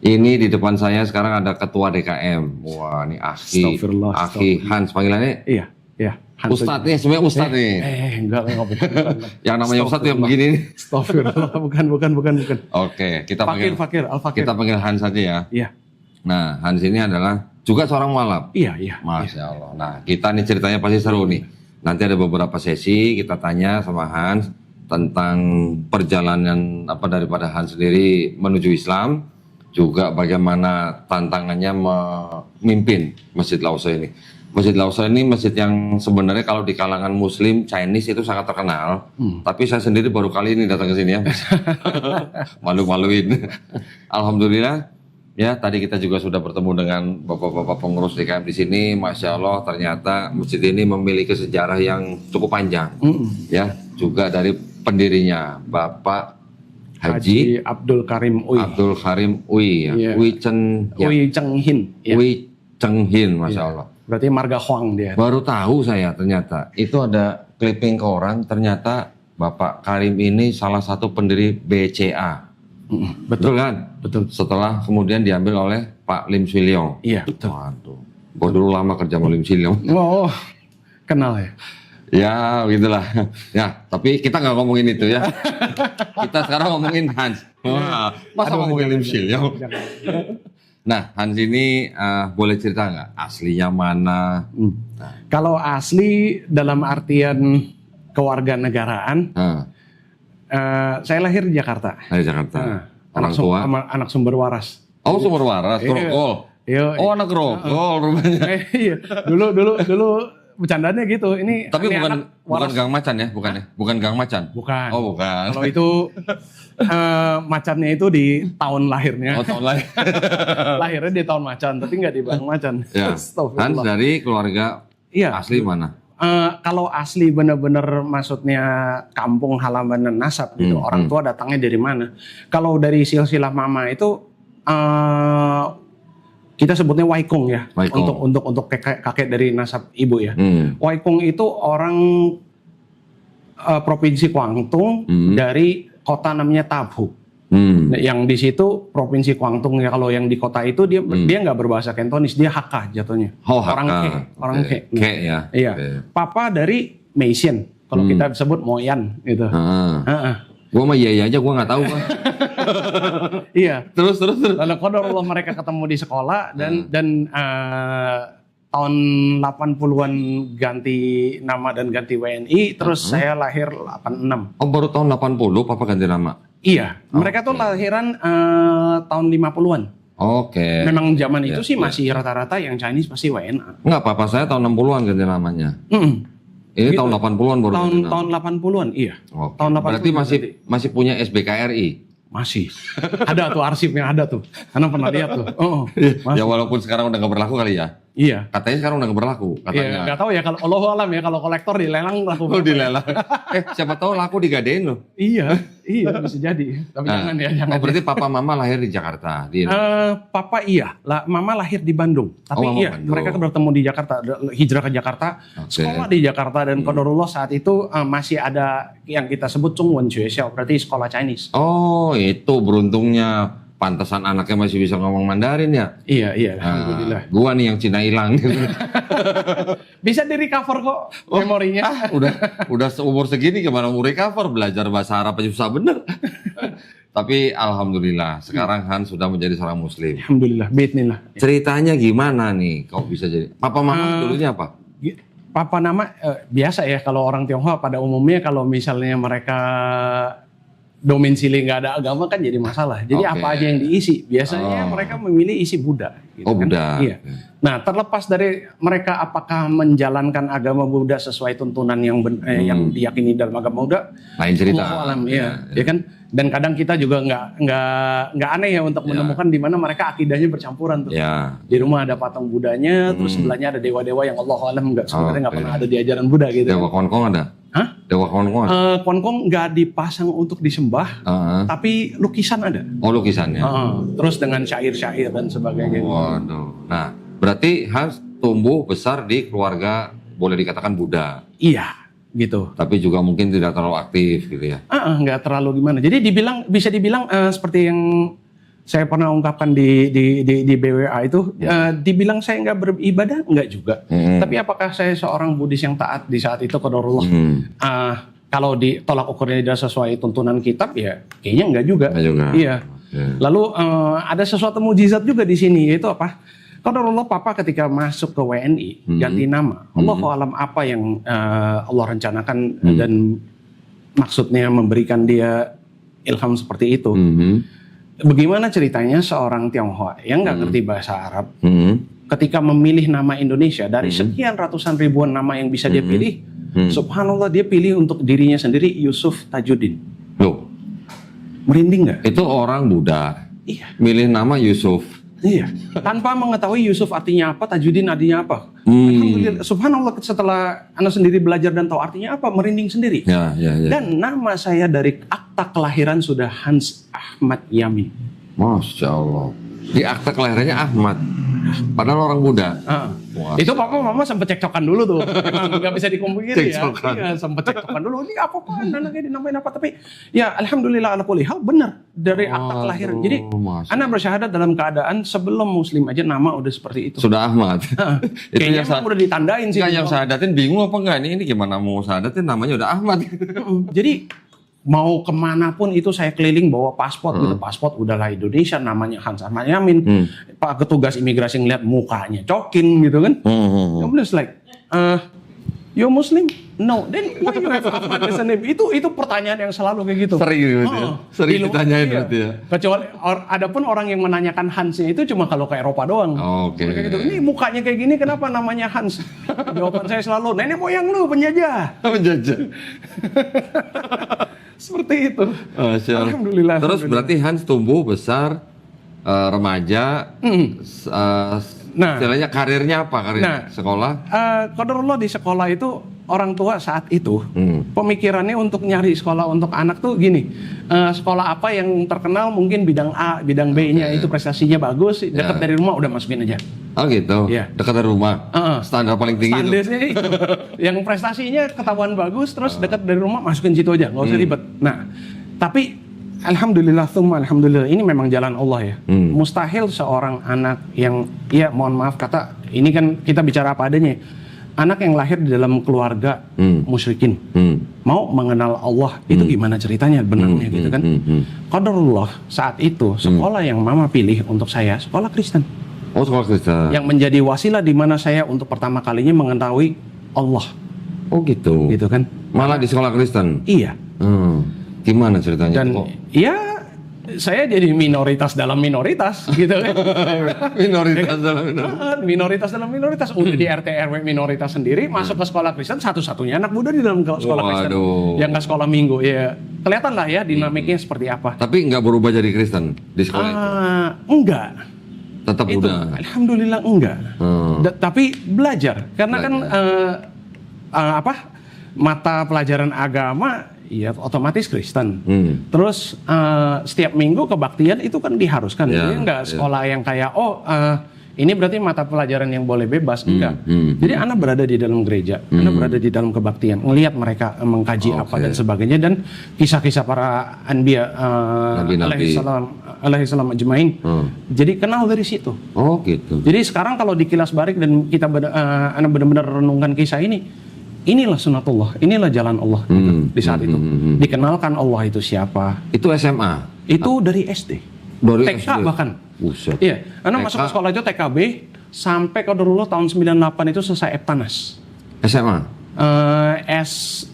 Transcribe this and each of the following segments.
Ini di depan saya sekarang ada ketua DKM. Wah, ini Astagfirullah, Aki Hans panggilannya. Iya, iya. Ustadz nih, sebenarnya Ustadz nih. Enggak bukan. Yang namanya Ustadz yang begini nih. Astagfirullah, bukan. Oke, kita Fakir, Al-Fakir. kita panggil Hans saja ya. Iya. Nah, Hans ini adalah juga seorang mualaf. Iya. Masya Allah. Nah, kita nih ceritanya pasti seru nih. Nanti ada beberapa sesi kita tanya sama Hans tentang perjalanan daripada Hans sendiri menuju Islam, juga bagaimana tantangannya memimpin Masjid Al-Aqsa ini. Masjid Al-Aqsa ini masjid yang sebenarnya kalau di kalangan Muslim Chinese itu sangat terkenal. Tapi saya sendiri baru kali ini datang ke sini ya. Malu-maluin. Alhamdulillah. Ya, tadi kita juga sudah bertemu dengan bapak-bapak pengurus DKM di sini. Masya Allah, ternyata masjid ini memiliki sejarah yang cukup panjang. Ya, juga dari pendirinya Bapak Haji Abdul Karim Uy. Abdul Karim Uy, ya. Iya. Uy Cheng Hin. Ya. Cheng Hin, Masya Allah. Berarti marga Huang dia. Baru tahu saya ternyata itu ada clipping koran, ternyata Bapak Karim ini salah satu pendiri BCA. Betul kan? Betul. Setelah kemudian diambil oleh Pak Lim Swee Leong. Iya, betul. Waduh, gua dulu lama kerja sama Lim Swee Leong. Oh, kenal ya. Ya, begitulah. Ya, tapi kita nggak ngomongin itu ya. Kita sekarang ngomongin Hans. Wah, masa ngomongin Lim Swee Leong? Nah, Hans ini boleh cerita nggak aslinya mana? Kalau asli dalam artian kewarganegaraan, saya lahir di Jakarta. Dari Jakarta. Orang tua? Anak sumber waras. Oh, sumber waras, Grogol. Iya. Oh, anak Grogol rupanya. Iya. Dulu bercandanya gitu. Ini Tapi ini bukan anak waras. Gang Macan ya, bukan ya? Bukan Gang Macan. Bukan. Oh, bukan. Kalau itu macannya itu di tahun lahirnya. Oh, tahun lain. Lahirnya di tahun macan, tapi nggak di Bang Macan. Ya. Hans dari keluarga Iya. asli mana? Kalau asli bener-bener maksudnya kampung halaman dan nasab gitu, orang tua datangnya dari mana? Kalau dari silsilah mama itu kita sebutnya Waikung ya, Waikung. untuk kakek dari nasab ibu ya. Waikung itu orang provinsi Guangdong dari kota namanya Tabhu. Yang di situ provinsi Guangdong ya, kalau yang di kota itu dia nggak berbahasa Cantonese, dia Hakka jatuhnya. Oh, orang Ke. Ke ya. Iya. Papa dari Meisian, kalau kita sebut Moyan gitu. Gua mah iya aja, gua nggak tahu kan. Iya. Terus. Lalu qadarullah mereka ketemu di sekolah dan tahun 80-an ganti nama dan ganti WNI, terus saya lahir 86. Oh, baru tahun 80 papa ganti nama. Iya, mereka tuh lahiran tahun 50-an. Oke. Memang zaman itu sih masih rata-rata yang Chinese pasti WNA. Enggak, papa saya tahun 60-an ganti namanya. Ini Gitu. tahun 80-an baru ganti nama. Tahun 80-an, iya. Oke. Tahun 80-an. Berarti masih punya SBKRI. Masih. Ada tuh arsipnya, ada tuh. Karena pernah lihat tuh. Ya walaupun sekarang udah nggak berlaku kali ya. Iya. Katanya sekarang udah nggak berlaku katanya. Iya, nggak tahu ya, kalau Allahu alam ya, kalau kolektor dilelang laku. Oh, dilelang. Siapa tahu laku digadein loh. Iya, bisa jadi. Tapi jangan ya, jangan. Oh, berarti papa mama lahir di Jakarta. Papa iya, mama lahir di Bandung. Tapi iya, Bandung. mereka bertemu di Jakarta, hijrah ke Jakarta, sekolah di Jakarta, dan qadarullah saat itu masih ada yang kita sebut Zhongwen Juexiao, berarti sekolah Chinese. Oh, itu beruntungnya. Pantesan anaknya masih bisa ngomong Mandarin ya. Iya, alhamdulillah. Gua nih yang Cina hilang. Bisa di recover kok memorinya. Udah seumur segini gimana mau recover, belajar bahasa Arab aja susah bener. Tapi alhamdulillah sekarang Han sudah menjadi seorang muslim. Alhamdulillah, bismillah. Ceritanya gimana nih kok bisa jadi? Papa mama dulunya apa? Papa nama biasa ya, kalau orang Tionghoa pada umumnya kalau misalnya mereka domisili nggak ada agama kan jadi masalah. Jadi apa aja yang diisi, biasanya mereka memilih isi Buddha. Gitu kan? Buddha. Iya. Nah, terlepas dari mereka apakah menjalankan agama Buddha sesuai tuntunan yang diyakini dalam agama Buddha, lain cerita. Alam, ya kan. Dan kadang kita juga nggak aneh ya untuk menemukan di mana mereka akidahnya bercampuran tuh. Ya. Di rumah ada patung Budanya, terus sebelahnya ada dewa-dewa yang Allah alam sebenarnya nggak pernah ada di ajaran Buddha gitu. Dewa Konkong ada? Hah? Dewa Konkong? Konkong nggak dipasang untuk disembah, tapi lukisan ada. Oh, lukisannya. Terus dengan syair-syair dan sebagainya. Waduh. Nah, berarti Hans tumbuh besar di keluarga boleh dikatakan Buddha. Iya, gitu. Tapi juga mungkin tidak terlalu aktif gitu ya. Nggak terlalu gimana. Jadi bisa dibilang seperti yang saya pernah ungkapkan di BWA itu, dibilang saya nggak beribadah, nggak juga. Tapi apakah saya seorang Buddhis yang taat di saat itu qadarullah? Kalau ditolak ukurnya tidak sesuai tuntunan kitab, ya kayaknya nggak juga. Iya. Lalu ada sesuatu mujizat juga di sini, yaitu apa? Qadarullah papa ketika masuk ke WNI ganti nama. Allahu alam apa yang Allah rencanakan dan maksudnya memberikan dia ilham seperti itu. Bagaimana ceritanya seorang Tionghoa yang nggak ngerti bahasa Arab ketika memilih nama Indonesia dari sekian ratusan ribuan nama yang bisa dia pilih, subhanallah dia pilih untuk dirinya sendiri Yusuf Tajuddin. Loh, merinding nggak? itu orang Buddha, milih nama Yusuf. Iya, tanpa mengetahui Yusuf artinya apa, Tajuddin artinya apa. Alhamdulillah, subhanallah setelah Anda sendiri belajar dan tahu artinya apa, merinding sendiri. Ya. Dan nama saya dari akta kelahiran sudah Hans Ahmad Yamin. Masya Allah. Di akta kelahirannya Ahmad. Padahal orang Buddha. Itu papa mama sempat cekcokan dulu tuh. Emang nggak bisa dipungkiri ya. Cekcokan. Iya, sempat cekcokan dulu. Ini apa-apaan anaknya dinamain apa. Tapi ya alhamdulillah ala kulli hal benar dari akta kelahiran. Jadi anak bersyahadat dalam keadaan sebelum muslim aja nama udah seperti itu. Sudah Ahmad. Itu kayaknya emang udah ditandain sih. Yang syahadatin bingung apa enggak? Ini gimana mau syahadatin namanya udah Ahmad. Jadi mau kemanapun itu saya keliling bawa paspor gitu, paspor udahlah Indonesia, namanya Hans Ahmad Yamin. Pak petugas imigrasi ngeliat mukanya cokin gitu kan. Kemudian like, you Muslim? No. Then why you have Ahmad as a name? Itu pertanyaan yang selalu kayak gitu. Sering gitu ya. Sering ditanyain berarti ya. Kecuali adapun orang yang menanyakan Hansnya itu cuma kalau ke Eropa doang. Oke. Kayak gitu. Ini mukanya kayak gini kenapa namanya Hans? Jawaban saya selalu, nenek moyang lu penjajah. Penjajah. Seperti itu. Alhamdulillah. Terus berarti Hans tumbuh besar, remaja, istilahnya karirnya apa? Sekolah? Qadarullah di sekolah itu orang tua saat itu pemikirannya untuk nyari sekolah untuk anak tuh gini, sekolah apa yang terkenal mungkin bidang A, bidang B-nya itu prestasinya bagus, dekat dari rumah udah masukin aja. Oh gitu, dekat dari rumah, standar paling tinggi. Standarnya itu, yang prestasinya ketahuan bagus, terus dekat dari rumah masukin situ aja, nggak usah ribet. Nah, tapi alhamdulillah, alhamdulillah ini memang jalan Allah ya. Mustahil seorang anak yang, ya mohon maaf kata, ini kan kita bicara apa adanya. Anak yang lahir di dalam keluarga musyrikin mau mengenal Allah itu gimana ceritanya benarnya gitu kan. Qadarullah saat itu sekolah yang mama pilih untuk saya sekolah Kristen. Oh, sekolah Kristen. Yang menjadi wasilah di mana saya untuk pertama kalinya mengetahui Allah. Oh gitu. Gitu kan. Malah di sekolah Kristen. Iya. Gimana ceritanya? Dan ya saya jadi minoritas dalam minoritas gitu kan. Minoritas dalam minoritas. Udah di RT RW minoritas sendiri, masuk ke sekolah Kristen, satu-satunya anak muda di dalam sekolah Kristen. Yang nggak sekolah minggu ya. Kelihatan lah ya dinamiknya seperti apa. Tapi nggak berubah jadi Kristen di sekolah itu? Enggak. Tetap udah. Alhamdulillah enggak. Tapi belajar karena kan mata pelajaran agama ya otomatis Kristen. Terus setiap minggu kebaktian itu kan diharuskan. Jadi enggak sekolah yang kayak ini berarti mata pelajaran yang boleh bebas, enggak. Jadi anak berada di dalam gereja, anak berada di dalam kebaktian, ngelihat mereka mengkaji apa dan sebagainya, dan kisah-kisah para anbiya alaihi salam ajmain. Jadi kenal dari situ. Oh gitu. Jadi sekarang kalau dikilas balik dan kita anak benar-benar renungkan kisah ini, inilah sunatullah, inilah jalan Allah gitu, di saat itu. Dikenalkan Allah itu siapa. Itu SMA? Itu dari SD. Dari TK SD. Bahkan. Buset. Iya, anak masuk ke sekolah itu TKB sampai qadarullah tahun 98 itu selesai Eptanas. SMA?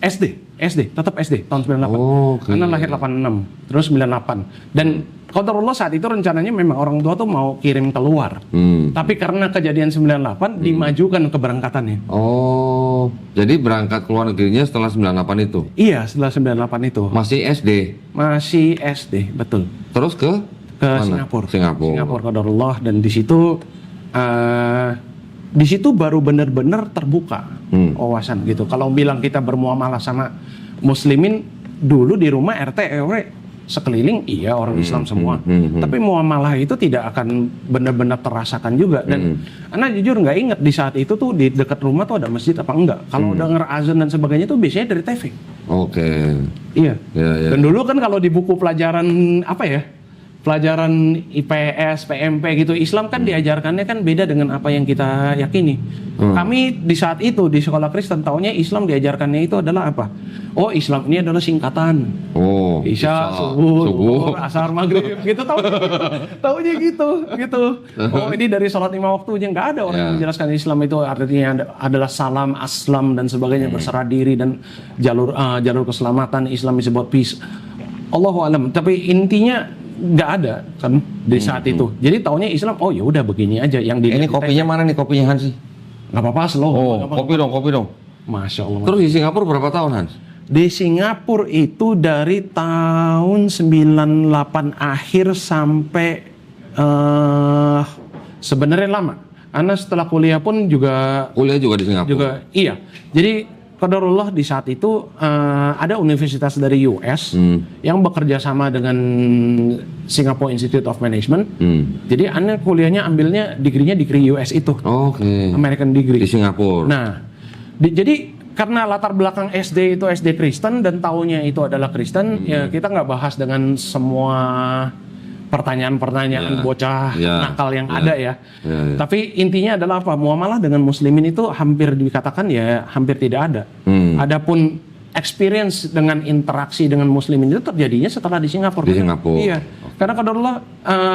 SD, tetap SD tahun 98. Karena lahir 86, terus 98. Dan qadarullah saat itu rencananya memang orang tua tuh mau kirim keluar. Tapi karena kejadian 98 dimajukan keberangkatannya. Oh, jadi berangkat keluar negerinya setelah 98 itu? Iya, setelah 98 itu. Masih SD? Masih SD, betul. Terus ke Singapura. Singapura qadarullah, dan di situ baru benar-benar terbuka wawasan gitu. Kalau bilang kita bermuamalah sama muslimin dulu di rumah RT RW sekeliling iya orang Islam semua. Tapi muamalah itu tidak akan benar-benar terasakan juga. Dan anak jujur nggak inget di saat itu tuh di dekat rumah tuh ada masjid apa enggak. Kalau denger azan dan sebagainya tuh biasanya dari TV. Oke. Iya. Dan dulu kan kalau di buku pelajaran apa ya, pelajaran IPS, PMP gitu. Islam kan diajarkannya kan beda dengan apa yang kita yakini. Kami di saat itu di sekolah Kristen taunya Islam diajarkannya itu adalah apa? Oh, Islam ini adalah singkatan. Oh, Isya, subuh, zuhur, asar, maghrib gitu taunya gitu. Oh, ini dari sholat 5 waktunya. Nggak ada orang yang menjelaskan Islam itu artinya adalah salam, aslam dan sebagainya, berserah diri dan jalur keselamatan. Islam is about peace. Allahu alam. Tapi intinya nggak ada kan di saat itu. Jadi taunya Islam, oh ya udah begini aja yang ini kopinya mana nih kopinya Hans? Nggak apa-apa, slow. Oh, kopi dong. Masya Allah. Terus di Singapura berapa tahun Hans? Di Singapura itu dari tahun 98 akhir sampai sebenarnya lama. Karena setelah kuliah pun juga di Singapura. Iya. Jadi qadarullah di saat itu ada universitas dari US yang bekerja sama dengan Singapore Institute of Management. Jadi Anda kuliahnya ambilnya degree US itu. Oke. American degree. Di Singapura. Nah, jadi karena latar belakang SD itu SD Kristen dan taunya itu adalah Kristen, ya kita nggak bahas dengan semua pertanyaan-pertanyaan bocah nakal yang ada ya. Tapi intinya adalah apa? Muamalah dengan muslimin itu hampir dikatakan ya hampir tidak ada. Adapun experience dengan interaksi dengan muslimin itu terjadinya setelah di Singapura. Di Singapura. Iya. Karena qadarullah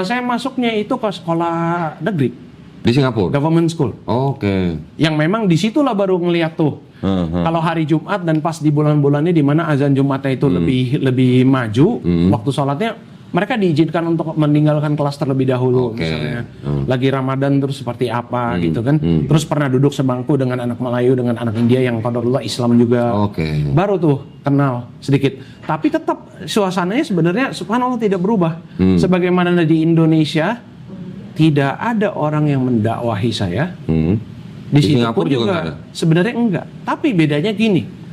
saya masuknya itu ke sekolah negeri. Di Singapura. Government school. Oke. Yang memang disitulah baru ngeliat tuh. Kalau hari Jumat dan pas di bulan-bulannya di mana azan Jumatnya itu lebih maju, waktu sholatnya mereka diizinkan untuk meninggalkan kelas terlebih dahulu. Misalnya lagi Ramadan terus seperti apa gitu kan. Terus pernah duduk sebangku dengan anak Melayu dengan anak India yang qadarullah Islam juga. Baru tuh kenal sedikit. Tapi tetap suasananya sebenarnya subhanallah tidak berubah. Sebagaimana di Indonesia tidak ada orang yang mendakwahi saya. Di Singapura juga sebenarnya enggak. Tapi bedanya gini.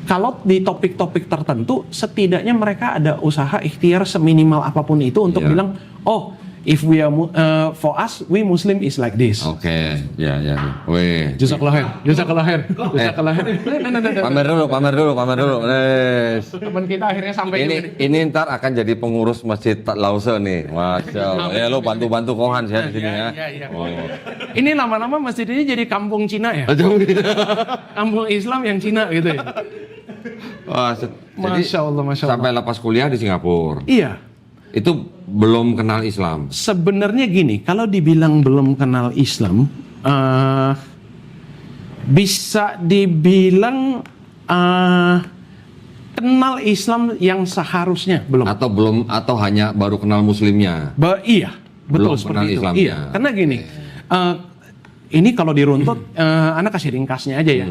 Kalau di topik-topik tertentu, setidaknya mereka ada usaha ikhtiar seminimal apapun itu untuk bilang, oh, if we are for us, we Muslim is like this. Oke, ya. Weh. Jazakallah khair. Pamer dulu. Teman kita akhirnya sampai ini ntar akan jadi pengurus Masjid Lause nih. Masya Allah. Ya lo bantu Kohan ya di sini ya. Oh. Ini lama-lama masjid ini jadi kampung Cina ya. Kampung Islam yang Cina gitu ya. Wah, Masya Allah. Sampai lepas kuliah di Singapura. Iya. Itu belum kenal Islam. Sebenarnya gini, kalau dibilang belum kenal Islam, bisa dibilang kenal Islam yang seharusnya belum. Atau hanya baru kenal Muslimnya. Iya, betul belum seperti kenal itu. Islamnya. Iya, karena gini. Ini kalau diruntut, Anda kasih ringkasnya aja ya.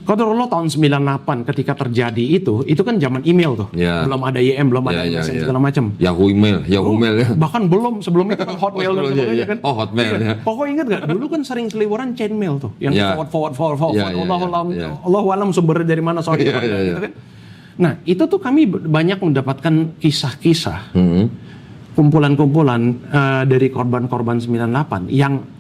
Qadarullah tahun 98 ketika terjadi itu kan zaman email tuh. Belum ada YM, belum ada MSN segala macam. Yahoo mail ya. Bahkan belum, sebelum itu kan Hotmail dan sebagainya kan. Oh, Hotmail ya. Pokoknya ingat gak? Dulu kan sering seliweran chain mail tuh. Yang forward. Allahu alam sumbernya dari mana soalnya. Gitu kan. Nah, itu tuh kami banyak mendapatkan kisah-kisah. Kumpulan-kumpulan dari korban-korban 98 yang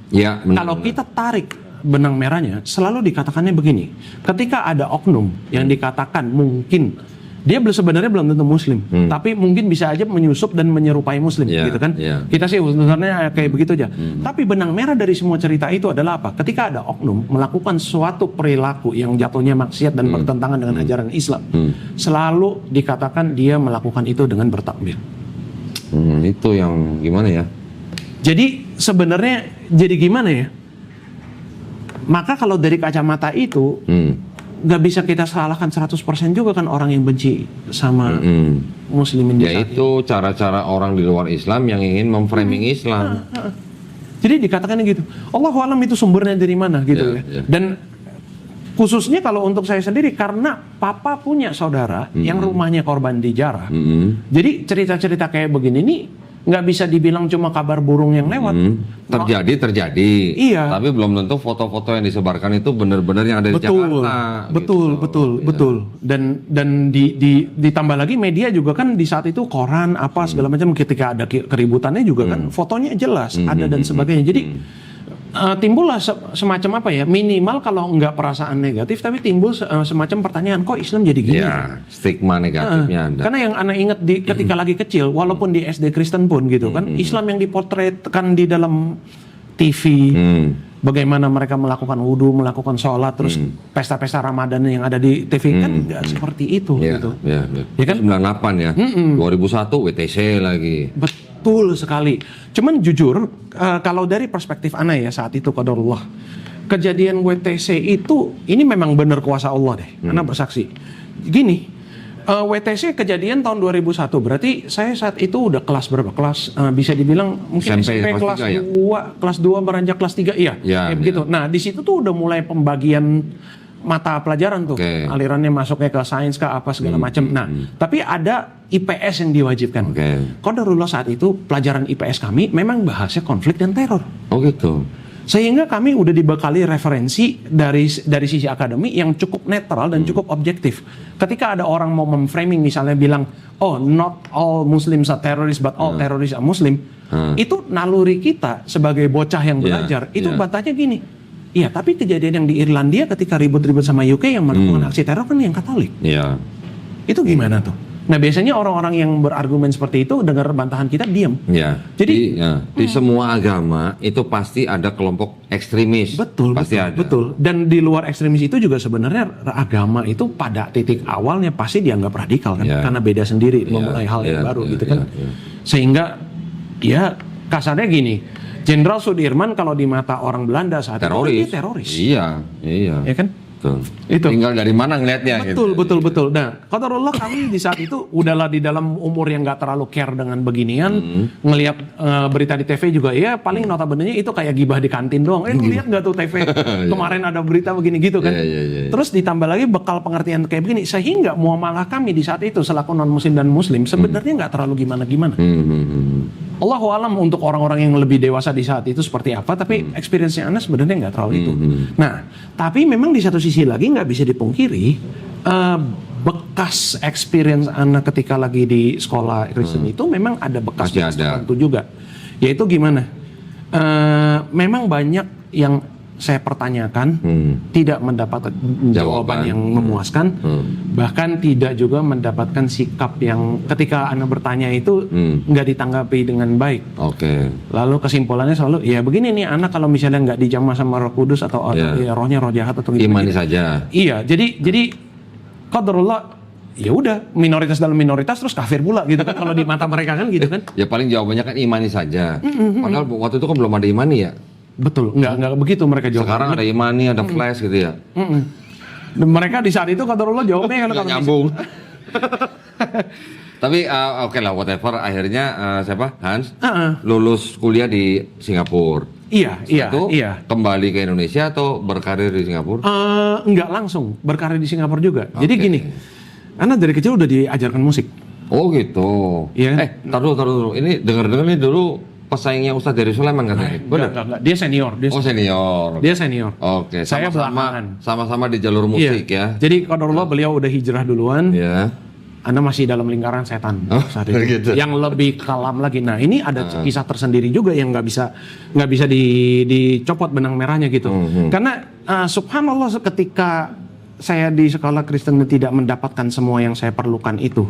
kalau kita tarik benang merahnya selalu dikatakannya begini, ketika ada oknum yang dikatakan mungkin dia sebenarnya belum tentu Muslim, tapi mungkin bisa aja menyusup dan menyerupai Muslim, gitu kan? Kita sih sebenarnya kayak begitu aja. Tapi benang merah dari semua cerita itu adalah apa? Ketika ada oknum melakukan suatu perilaku yang jatuhnya maksiat dan bertentangan dengan ajaran Islam, selalu dikatakan dia melakukan itu dengan bertakbir. Itu yang gimana ya? Jadi sebenarnya jadi gimana ya? Maka kalau dari kacamata itu nggak bisa kita salahkan 100% juga kan orang yang benci sama muslimin di saat itu cara-cara orang di luar Islam yang ingin memframing Islam. Jadi dikatakan gitu. Allahu alam itu sumbernya dari mana gitu ya. Dan khususnya kalau untuk saya sendiri karena papa punya saudara yang rumahnya korban dijarah. Jadi cerita-cerita kayak begini nih nggak bisa dibilang cuma kabar burung yang lewat. Terjadi. Iya. Tapi belum tentu foto-foto yang disebarkan itu benar-benar yang ada di Jakarta. Betul. Dan ditambah lagi media juga kan di saat itu koran apa segala macam ketika ada keributannya juga kan fotonya jelas ada dan sebagainya. Jadi timbullah semacam apa ya, minimal kalau nggak perasaan negatif, tapi timbul semacam pertanyaan, kok Islam jadi gini? Ya, stigma negatifnya ada. Karena yang anak ingat ketika lagi kecil, walaupun di SD Kristen pun gitu kan, Islam yang dipotretkan di dalam TV, bagaimana mereka melakukan wudhu, melakukan sholat, terus pesta-pesta Ramadan yang ada di TV kan nggak seperti itu gitu. Ya kan? 98 ya, 2001 WTC lagi. Betul sekali. Cuman jujur, kalau dari perspektif Ana ya saat itu qadarullah, kejadian WTC itu ini memang benar kuasa Allah deh. Ana bersaksi. Gini, WTC kejadian tahun 2001. Berarti saya saat itu udah kelas berapa? Kelas bisa dibilang mungkin SMP kelas 3, ya? 2, kelas 2 beranjak kelas 3 iya. Ya, Begitu. Nah, di situ tuh udah mulai pembagian mata pelajaran tuh. Alirannya masuknya ke sains ke apa segala macam. Nah, tapi ada IPS yang diwajibkan. Qadarullah saat itu pelajaran IPS kami memang bahasnya konflik dan teror. Oh gitu. Sehingga kami udah dibekali referensi dari sisi akademik yang cukup netral dan cukup objektif. Ketika ada orang mau memframing misalnya bilang, oh not all Muslims are terrorists but all terrorists are Muslim. Itu naluri kita sebagai bocah yang belajar. Itu bantahnya gini. Iya, tapi kejadian yang di Irlandia ketika ribut-ribut sama UK yang melakukan aksi teror kan yang Katolik. Iya. Itu gimana tuh? Nah, biasanya orang-orang yang berargumen seperti itu dengar bantahan kita diam. Ya. Jadi di semua agama itu pasti ada kelompok ekstremis. Betul, pasti betul, ada. betul. Dan di luar ekstremis itu juga sebenarnya agama itu pada titik awalnya pasti dianggap radikal kan, karena beda sendiri, memulai hal yang baru gitu kan. Sehingga ya kasarnya gini, Jenderal Sudirman kalau di mata orang Belanda saat itu dia teroris. Iya. Ya kan? Betul. Itu. Tinggal dari mana ngelihatnya Betul, gitu. betul. Nah, qadarullah kami di saat itu udahlah di dalam umur yang nggak terlalu care dengan beginian, ngelihat berita di TV juga ya paling notabene itu kayak gibah di kantin doang. Lu lihat nggak tuh TV kemarin ada berita begini gitu kan? Terus ditambah lagi bekal pengertian kayak begini, sehingga muamalah kami di saat itu selaku non muslim dan muslim sebenarnya nggak terlalu gimana-gimana. Allahu alam untuk orang-orang yang lebih dewasa di saat itu seperti apa, tapi experience-nya Anda sebenarnya nggak terlalu itu. Nah, tapi memang di satu sisi lagi nggak bisa dipungkiri bekas experience anak ketika lagi di sekolah Kristen itu memang ada bekas tertentu juga. Yaitu gimana? Memang banyak yang saya pertanyakan tidak mendapatkan jawaban yang memuaskan, bahkan tidak juga mendapatkan sikap yang ketika Anda bertanya itu nggak ditanggapi dengan baik. Lalu kesimpulannya selalu ya begini nih, anak kalau misalnya nggak dijamah sama Roh Kudus atau ya, rohnya roh jahat atau imani saja. Iya, jadi qadarullah ya udah minoritas dalam minoritas terus kafir pula gitu kan kalau di mata mereka kan gitu kan. Ya paling jawabannya kan imani saja. Padahal waktu itu kan belum ada imani ya. Betul, nggak begitu mereka jawab. Sekarang ada imani, ada flash gitu ya. Dan mereka di saat itu qadarullah jawabnya kalau nyambung. Tapi oke lah, whatever. Akhirnya siapa? Hans lulus kuliah di Singapura. Iya. Kembali ke Indonesia atau berkarir di Singapura? Enggak langsung berkarir di Singapura juga. Jadi gini, anak dari kecil udah diajarkan musik. Oh gitu. Iya. Tar dulu. Ini dengar-dengar nih dulu pesaingnya Ustadz dari Sulaiman katanya. Enggak. Dia senior. Senior. Dia senior. Oke. Saya belakangan. Sama-sama di jalur musik ya. Jadi qadarullah beliau udah hijrah duluan. Iya. Anda masih dalam lingkaran setan saat itu. Gitu. Yang lebih kelam lagi. Nah ini ada kisah tersendiri juga yang nggak bisa dicopot benang merahnya gitu. Karena subhanallah ketika saya di sekolah Kristen tidak mendapatkan semua yang saya perlukan itu,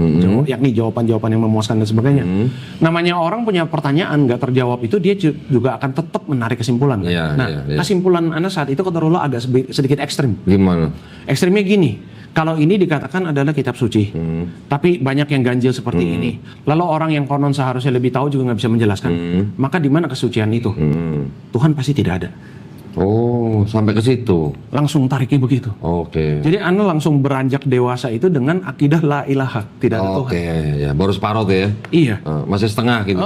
yakni jawaban-jawaban yang memuaskan dan sebagainya. Namanya orang punya pertanyaan nggak terjawab itu dia juga akan tetap menarik kesimpulan. Kesimpulan Anda saat itu qadarullah agak sedikit ekstrim. Gimana? Ekstrimnya gini, kalau ini dikatakan adalah kitab suci, tapi banyak yang ganjil seperti ini. Lalu orang yang konon seharusnya lebih tahu juga nggak bisa menjelaskan. Maka di mana kesucian itu? Tuhan pasti tidak ada. Oh, sampai ke situ. Langsung tariknya begitu. Oke. Jadi Anda langsung beranjak dewasa itu dengan akidah la ilaha, tidak ada Tuhan. Oke, ya baru separuh tuh ya. Iya. Masih setengah gitu.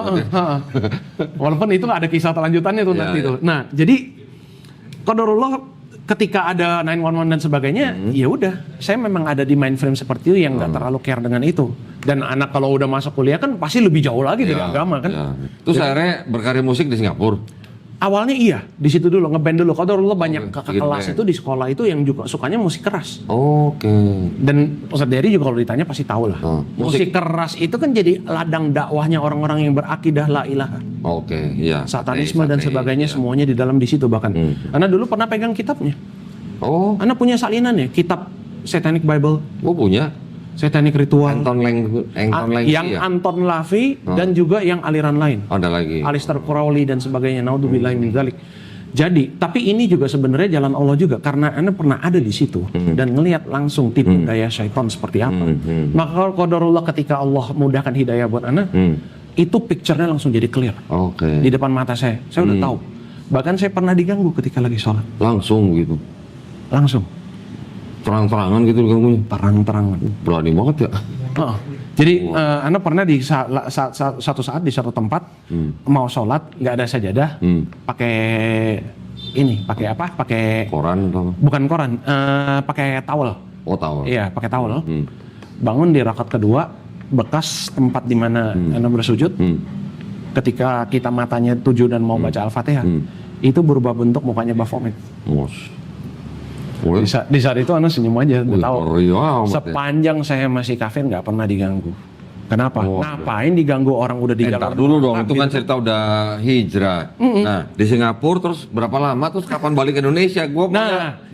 Walaupun itu ada kisah lanjutannya tuh nanti tuh. Nah, jadi qadarullah ketika ada 911 dan sebagainya, ya udah, saya memang ada di mindframe seperti itu yang nggak terlalu care dengan itu. Dan anak kalau udah masuk kuliah kan pasti lebih jauh lagi dari agama kan. Terus akhirnya berkarir musik di Singapura. Awalnya iya, di situ dulu ngeband dulu. Qadarullah banyak kakak bikin kelas band. itu di sekolah itu yang juga sukanya musik keras. Oke. Dan Ustadz Dery juga kalau ditanya pasti tahu lah. Musik keras itu kan jadi ladang dakwahnya orang-orang yang berakidah la ilaha. Oke, iya. Satanisme dan Sate, sebagainya iya. semuanya di dalam di situ bahkan. Ana dulu pernah pegang kitabnya. Oh, Ana punya salinannya, kitab Satanic Bible, gua punya Satanic Ritual. Anton Lang Yang ya? Anton LaVey dan juga yang aliran lain. Ada lagi. Aleister Crowley dan sebagainya. Naudzubillahi min dzalik. Jadi, tapi ini juga sebenarnya jalan Allah juga karena Anda pernah ada di situ dan ngelihat langsung tipu daya syaitan seperti apa. Maka kalau qadarullah ketika Allah mudahkan hidayah buat Anda, itu picture-nya langsung jadi clear Oke. di depan mata saya. Saya udah tahu. Bahkan saya pernah diganggu ketika lagi sholat. Langsung gitu. Langsung Terang-terangan gitu diganggunya. terang-terangan. Berani banget ya. Heeh. Jadi Anda pernah di satu saat di satu tempat mau sholat nggak ada sajadah, pakai ini, pakai apa? Pakai Koran atau apa? bukan koran, pakai towel. Oh, tahu. Iya, pakai towel. Bangun di rakaat kedua, bekas tempat di mana Anda bersujud. Ketika kita matanya tuju dan mau baca Al-Fatihah, itu berubah bentuk mukanya Baphomet. Bos. Di saat itu Anda senyum aja, udah tahu. Sepanjang Sepanjang saya masih kafir nggak pernah diganggu. Kenapa? Ngapain diganggu orang udah diganggu? Ntar dulu dong, itu kan cerita udah hijrah. Nah, di Singapura terus berapa lama terus kapan balik ke Indonesia? Gua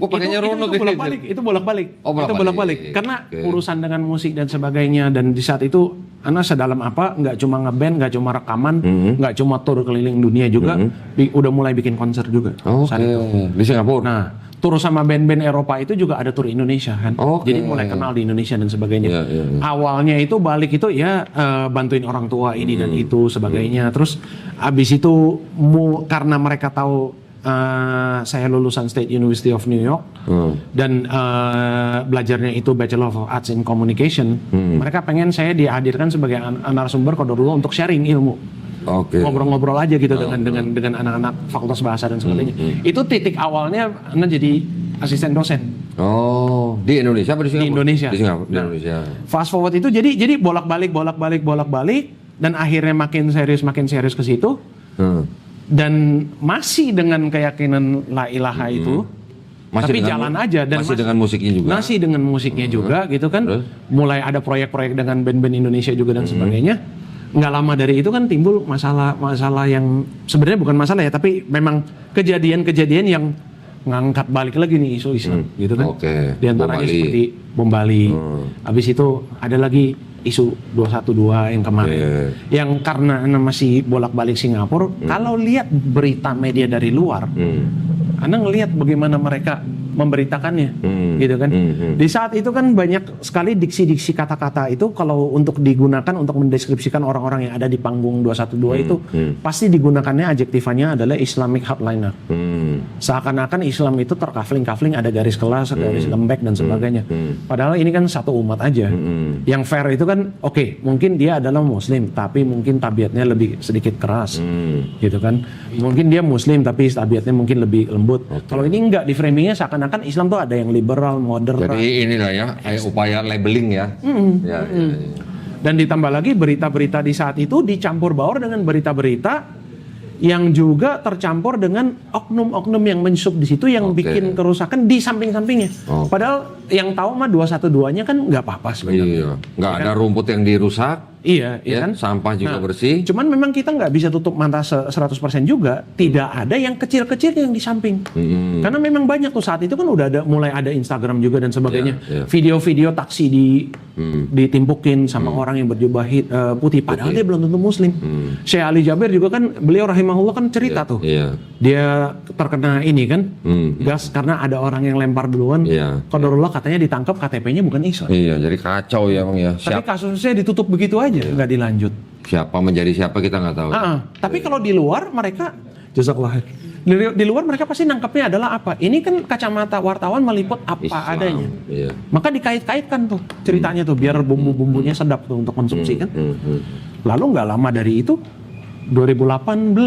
pakainya runut itu bolak-balik, itu bolak-balik. Oh, bolak-balik. Itu bolak-balik. Karena urusan dengan musik dan sebagainya dan di saat itu Ana sedalam apa? Nggak cuma ngeband, nggak cuma rekaman, nggak cuma tur keliling dunia juga, udah mulai bikin konser juga. Saat itu. Di Singapura. Nah, tur sama band-band Eropa itu juga ada tur Indonesia kan. Jadi mulai kenal di Indonesia dan sebagainya. Awalnya itu balik itu ya bantuin orang tua ini dan itu sebagainya. Terus abis itu karena mereka tahu saya lulusan State University of New York dan belajarnya itu Bachelor of Arts in Communication. Mereka pengen saya dihadirkan sebagai narasumber qadarullah untuk sharing ilmu. Ngobrol-ngobrol aja gitu dengan anak-anak fakultas bahasa dan sebagainya. Itu titik awalnya Anda jadi asisten dosen. Oh, di Indonesia apa di Singapura? Di Indonesia. Di Singapura, di Indonesia. Fast forward itu jadi bolak-balik dan akhirnya makin serius ke situ. Dan masih dengan keyakinan la ilaha itu. Tapi jalan aja dan masih dengan musiknya juga. Masih dengan musiknya juga gitu kan. Mulai ada proyek-proyek dengan band-band Indonesia juga dan sebagainya. Nggak lama dari itu kan timbul masalah yang sebenarnya bukan masalah ya, tapi memang kejadian-kejadian yang ngangkat balik lagi nih isu Islam gitu kan. Di antaranya seperti bom Bali. Habis itu ada lagi isu 212 yang kemarin. Yang karena Anda masih bolak-balik Singapura, kalau lihat berita media dari luar, Anda ngelihat bagaimana mereka memberitakannya, gitu kan. Di saat itu kan banyak sekali diksi-diksi kata-kata itu kalau untuk digunakan untuk mendeskripsikan orang-orang yang ada di panggung 212 itu pasti digunakannya adjektifannya adalah Islamic hardliner. Seakan-akan Islam itu terkafling-kafling ada garis kelas, garis lembek dan sebagainya. Padahal ini kan satu umat aja. Yang fair itu kan mungkin dia adalah Muslim tapi mungkin tabiatnya lebih sedikit keras, gitu kan. Mungkin dia Muslim tapi tabiatnya mungkin lebih lembut. Kalau ini enggak, di framingnya seakan-akan Islam tuh ada yang liberal, moderat. Jadi inilah ya, upaya labeling ya. Dan ditambah lagi berita-berita di saat itu dicampur baur dengan berita-berita yang juga tercampur dengan oknum-oknum yang mensup di situ yang bikin kerusakan di samping-sampingnya. Padahal yang tahu mah 212-nya kan nggak apa-apa sebenarnya. Nggak ada rumput yang dirusak. Iya kan? Sampah juga bersih. Cuman memang kita nggak bisa tutup mata 100% juga. Tidak ada yang kecil-kecil yang di samping. Karena memang banyak tuh saat itu kan udah mulai ada Instagram juga dan sebagainya. Video-video taksi ditimpukin sama orang yang berjubah putih. Padahal dia belum tentu Muslim. Syekh Ali Jabir juga kan, beliau rahimahullah kan cerita tuh. Dia terkena ini kan, gas karena ada orang yang lempar duluan. Qadarullah katanya ditangkap, KTP-nya bukan Islam. Jadi kacau ya Bang ya. Tapi kasusnya ditutup begitu aja, nggak dilanjut. Siapa menjadi siapa kita nggak tahu. Tapi kalau di luar mereka, jazakallah, di luar mereka pasti nangkapnya adalah apa? Ini kan kacamata wartawan meliput apa Islam, adanya. Maka dikait-kaitkan tuh ceritanya tuh biar bumbu-bumbunya sedap tuh untuk konsumsi kan. Lalu nggak lama dari itu 2018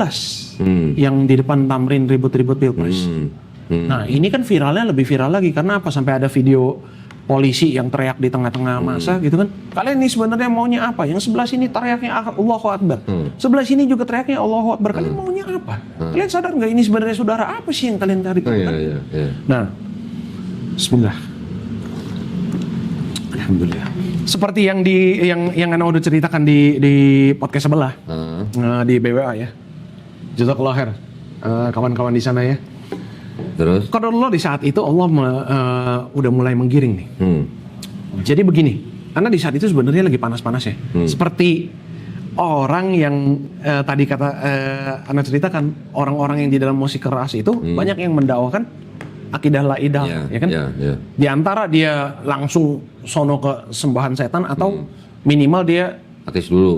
yang di depan Tamrin ribut-ribut pilpres. Nah ini kan viralnya lebih viral lagi karena apa? Sampai ada video polisi yang teriak di tengah-tengah masa gitu kan. Kalian ini sebenarnya maunya apa? Yang sebelah sini teriaknya Allahu Akbar. Sebelah sini juga teriaknya Allahu Akbar. Kalian maunya apa? Kalian sadar nggak ini sebenarnya saudara apa sih yang kalian cari? Iya. Nah, bismillah. Alhamdulillah. Seperti yang Ana udah ceritakan di podcast sebelah. Di BWA ya. Jazakallah khair. Kawan-kawan di sana ya. Terus? Qadarullah di saat itu Allah udah mulai menggiring nih. Jadi begini, karena di saat itu sebenarnya lagi panas-panas ya. Seperti orang yang tadi kata Anda ceritakan, orang-orang yang di dalam musik keras itu banyak yang mendakwakan akidah la ilah, ya kan? Di antara dia langsung sono ke sembahan setan atau minimal dia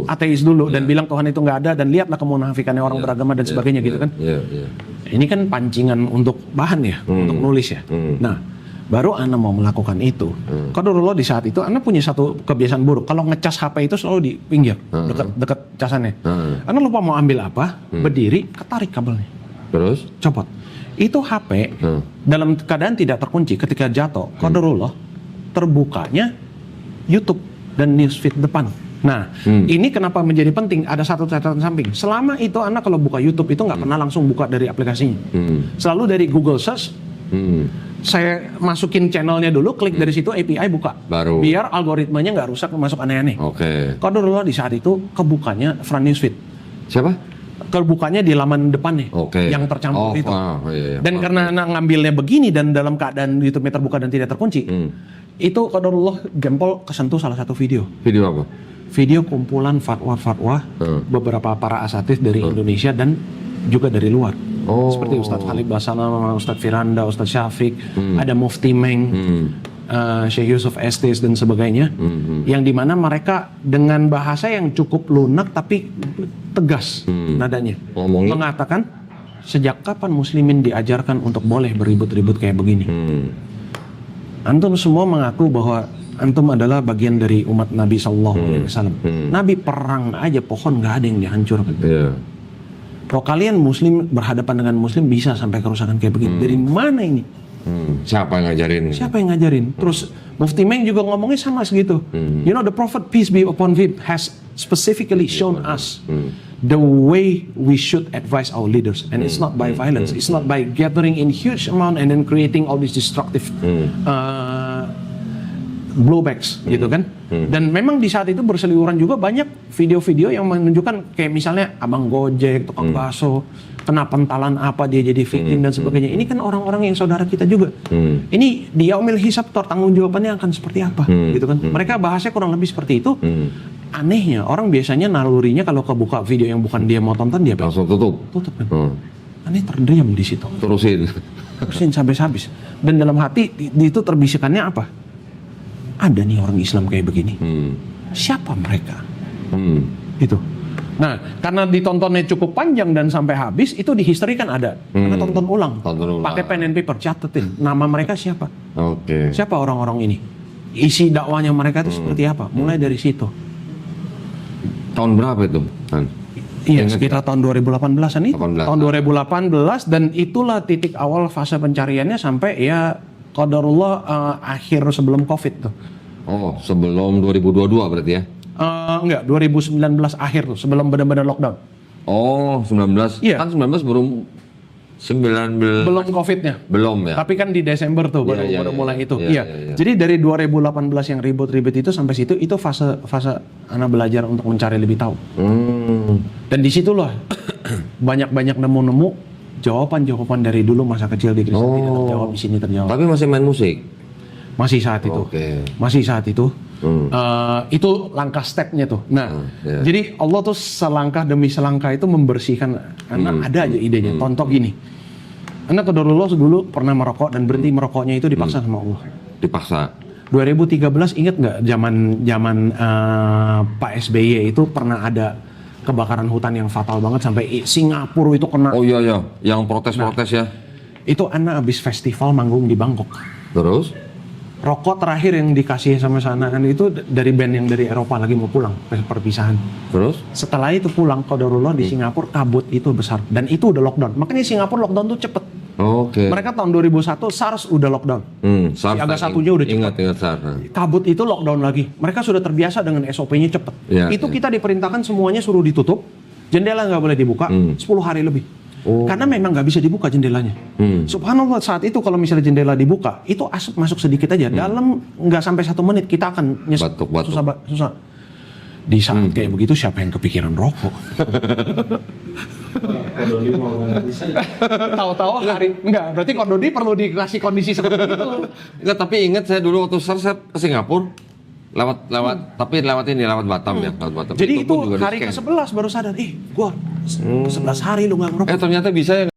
ateis dulu dan bilang Tuhan itu nggak ada dan lihatlah kemunafikannya orang beragama dan sebagainya gitu kan. Ini kan pancingan untuk bahan ya, untuk nulis ya. Nah, baru Ana mau melakukan itu. Qadarullah di saat itu Ana punya satu kebiasaan buruk. Kalau ngecas HP itu selalu di pinggir, dekat casannya. Ana lupa mau ambil apa, berdiri, ketarik kabelnya. Terus? Copot. Itu HP dalam keadaan tidak terkunci ketika jatuh. Qadarullah terbukanya YouTube dan newsfeed depan. Nah, ini kenapa menjadi penting? Ada satu catatan samping. Selama itu Anda kalau buka YouTube itu nggak pernah langsung buka dari aplikasinya. Selalu dari Google Search. Saya masukin channelnya dulu, klik dari situ API buka. Baru. Biar algoritmanya nggak rusak masuk aneh-aneh. Qadarullah di saat itu kebukanya front newsfeed. Siapa? Kebukanya di laman depannya yang tercampur itu. Dan karena Anda ngambilnya begini dan dalam keadaan YouTube-nya terbuka dan tidak terkunci, itu qadarullah jempol kesentuh salah satu video. Video apa? Video kumpulan fatwa-fatwa beberapa para asatidz dari Indonesia dan juga dari luar. Seperti Ustadz Khalid Basalam, Ustadz Firanda, Ustadz Syafiq, ada Mufti Meng, Syekh Yusuf Estes dan sebagainya, yang dimana mereka dengan bahasa yang cukup lunak tapi tegas nadanya, mengatakan sejak kapan muslimin diajarkan untuk boleh beribut-ribut kayak begini? Antum semua mengaku bahwa antum adalah bagian dari umat Nabi Sallallahu Alaihi Wasallam. Nabi perang aja pohon nggak ada yang dihancurkan. Kalau kalian muslim berhadapan dengan muslim bisa sampai kerusakan kayak begini. Dari mana ini? Siapa yang ngajarin? Siapa yang ngajarin? Terus Mufti Meng juga ngomongnya sama segitu. You know, the Prophet peace be upon him has specifically shown us the way we should advise our leaders, and it's not by violence, it's not by gathering in huge amount and then creating all these destructive blowbacks gitu kan. Dan memang di saat itu berseliweran juga banyak video-video yang menunjukkan kayak misalnya abang Gojek, tukang bakso, kena pentalan apa dia jadi victim dan sebagainya. Ini kan orang-orang yang saudara kita juga. Ini di yaumil hisab tanggung jawabannya akan seperti apa gitu kan. Mereka bahasnya kurang lebih seperti itu. Anehnya orang biasanya nalurinya kalau kebuka video yang bukan dia mau tonton dia langsung tutup kan. Aneh terdiam di situ. Terusin sampai habis. Dan dalam hati itu terbisikannya apa? Ada nih orang Islam kayak begini. Siapa mereka? Itu. Nah, karena ditontonnya cukup panjang dan sampai habis, itu di history kan ada. Karena tonton ulang. Pakai pen and paper, catetin. Nama mereka siapa? Siapa orang-orang ini? Isi dakwanya mereka itu seperti apa? Mulai dari situ. Tahun berapa itu? Iya, sekitar tahun 2018-an itu. Tahun 2018 dan itulah titik awal fase pencariannya sampai ya qadarullah akhir sebelum Covid tuh. Sebelum 2022 berarti ya? Enggak, 2019 akhir tuh, sebelum benar-benar lockdown. 19. Iya. Kan 19 belum Covid-nya. Belum ya. Tapi kan di Desember tuh baru mulai itu. Iya. Jadi dari 2018 yang ribut-ribut itu sampai situ itu fase anak belajar untuk mencari lebih tahu. Dan disitulah banyak nemu jawaban dari dulu masa kecil di Kristen tidak terjawab, di sini terjawab. Tapi masih main musik? Masih saat itu. Masih saat itu. Itu langkah stepnya tuh. Nah, jadi Allah tuh selangkah demi selangkah itu membersihkan. Anak ada aja idenya. Contoh gini, anak qadarullah dulu pernah merokok dan berhenti merokoknya itu dipaksa sama Allah. Dipaksa. 2013 ingat nggak zaman Pak SBY itu pernah ada kebakaran hutan yang fatal banget sampai Singapura itu kena. Oh iya, yang protes-protes ya. Itu anak habis festival manggung di Bangkok. Terus? Rokok terakhir yang dikasih sama sanaan itu dari band yang dari Eropa lagi mau pulang perpisahan. Terus? Setelah itu pulang qadarullah di Singapura kabut itu besar dan itu udah lockdown. Makanya Singapura lockdown tuh cepet. Oke. Mereka tahun 2001 SARS udah lockdown. SARS Siaga satunya udah cepat. ingat SARS. Kabut itu lockdown lagi. Mereka sudah terbiasa dengan SOP-nya cepet. Ya, Itu ya. kita diperintahkan semuanya suruh ditutup, jendela nggak boleh dibuka 10 hari lebih. Karena memang nggak bisa dibuka jendelanya. Subhanallah, saat itu kalau misalnya jendela dibuka, itu asap masuk sedikit aja. Dalam nggak sampai 1 menit kita akan Batuk-batuk. susah. Di saat kayak begitu siapa yang kepikiran rokok? Tahu-tahu hari enggak, berarti Kododi perlu dikasih kondisi seperti itu. Enggak, tapi ingat saya dulu waktu SARS saya ke Singapura. Lewat lewat Batam ya, lewat Batam. Jadi itu pun juga hari di-scan. ke-11 baru sadar, gua 11 hari lu nggak ngerokok. Ternyata bisa ya.